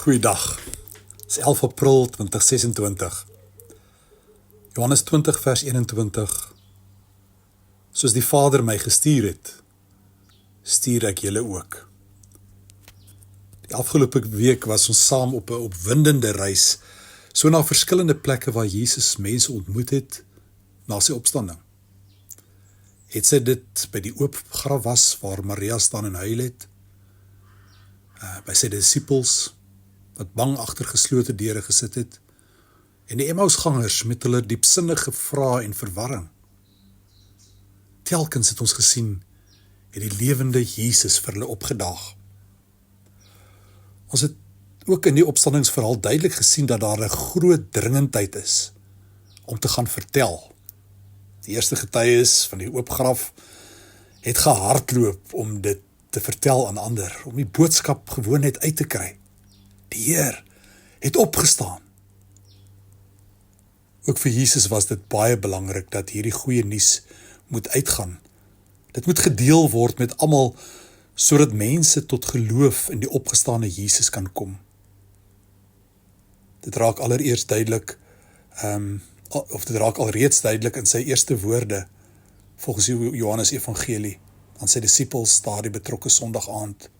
Goeiedag, het is 11 April 2026. Johannes 20 vers 21. Soos die Vader my gestuur het, stuur ek julle ook. Die afgelope week was ons saam op 'n opwindende reis, so na verskillende plekke waar Jesus mense ontmoet het, na sy opstanding. Het sy dit by die oop graf was, waar Maria staan en huil het, by sy disippels, wat bang agter geslote deure gesit het, en die Emmausgangers met hulle diepsinnige vrae en verwarring. Telkens het ons gesien, het die lewende Jesus vir hulle opgedaag. Ons het ook in die opstandingsverhaal duidelik gesien dat daar 'n groot dringendheid is om te gaan vertel. Die eerste getuies van die oop graf het gehardloop om dit te vertel aan ander, om die boodskap gewoon net uit te kry. Die Heer het opgestaan. Ook vir Jesus was dit baie belangrik dat hierdie goeie nuus moet uitgaan. Dit moet gedeel word met almal, sodat mense tot geloof in die opgestane Jesus kan kom. Dit raak alreeds duidelik in sy eerste woorde, volgens die Johannes Evangelie, aan sy disippels daardie betrokke Sondag aand,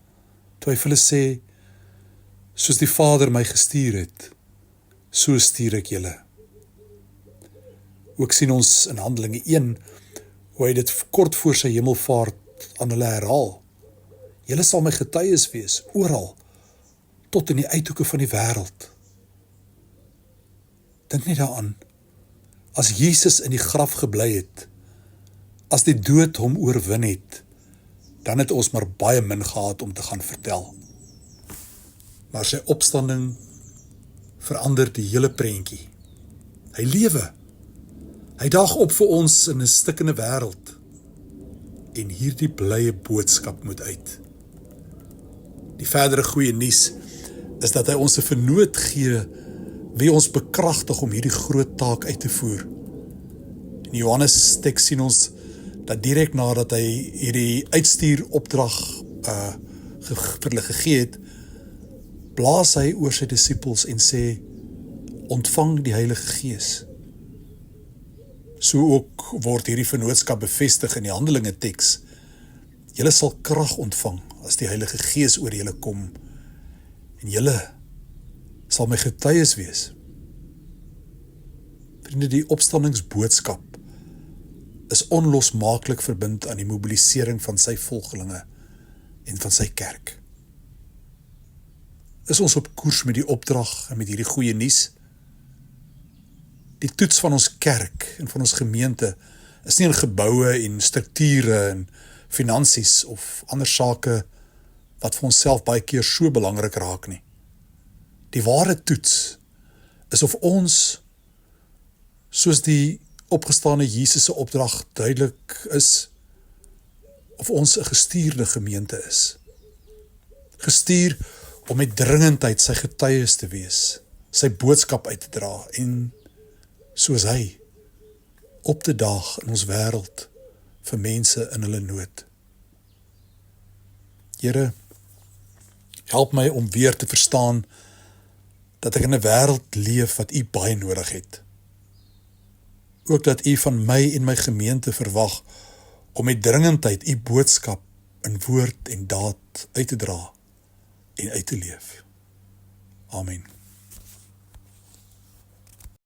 toe hy vir hulle sê, soos die Vader my gestuur het, so stuur ek julle. Ook sien ons in Handelinge 1, hoe hy dit kort voor sy hemelvaart aan hulle herhaal. Julle sal my getuies wees, oral, tot in die uithoeke van die wêreld. Dink net daaraan, as Jesus in die graf gebly het, as die dood hom oorwin het, dan het ons maar baie min gehad om te gaan vertel. Maar sy opstanding verander die hele prentjie. Hy lewe. Hy daag op vir ons in 'n stikkende wêreld. En hierdie blye boodskap moet uit. Die verdere goeie nuus is dat hy ons 'n vernoot gee wie ons bekragtig om hierdie groot taak uit te voer. In Johannes teks sien ons dat direk nadat hy hierdie uitstuuropdrag vir hulle gegee het, blaas hy oor sy disippels en sê, ontvang die Heilige Gees. So ook word hierdie vennootskap bevestig in die Handelinge teks. Julle sal krag ontvang as die Heilige Gees oor julle kom, en julle sal my getuies wees. Vriende, die opstandingsboodskap is onlosmaaklik verbind aan die mobilisering van sy volgelinge en van sy kerk. Is ons op koers met die opdrag en met hierdie goeie nuus? Die toets van ons kerk en van ons gemeente is nie in geboue en strukture en finansies of ander sake wat vir onsself baie keer so belangrik raak nie. Die ware toets is of ons, soos die opgestane Jesus se opdrag duidelik is, of ons 'n gestuurde gemeente is. Gestuur om met dringendheid sy getuies te wees, sy boodskap uit te dra en, soos hy, op te daag in ons wêreld vir mense in hulle nood. Here, help my om weer te verstaan dat ek in 'n wêreld leef wat U baie nodig het. Ook dat U van my en my gemeente verwag om met dringendheid U boodskap in woord en daad uit te dra en uit te leef. Amen.